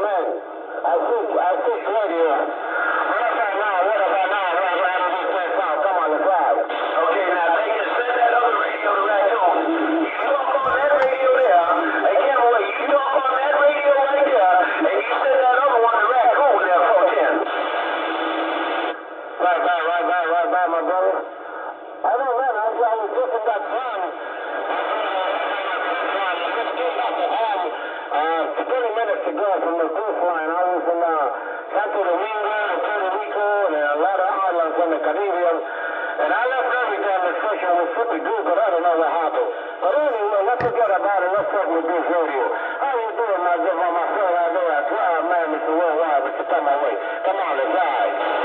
man. I think radio. What about now? What about now? Right around this way, come on the side. Okay, now they can send that other radio to Raccoon. You talk on that radio there. Hey, can't wait. You talk on that radio right there, and you send that other one to Raccoon there, 410. Right, my brother. I don't know, man. I was just about time. 20 minutes ago from the coastline. I was in Santo Domingo and Puerto Rico and a lot of islands in the Caribbean. And I left every damn discussion was pretty good, but I don't know what happened. But anyway, let's forget about it. Let's talk with this radio. How you doing, my good my friend out there? Man, Mr. Worldwide, Mr. Come on, wait. Come on, let's ride.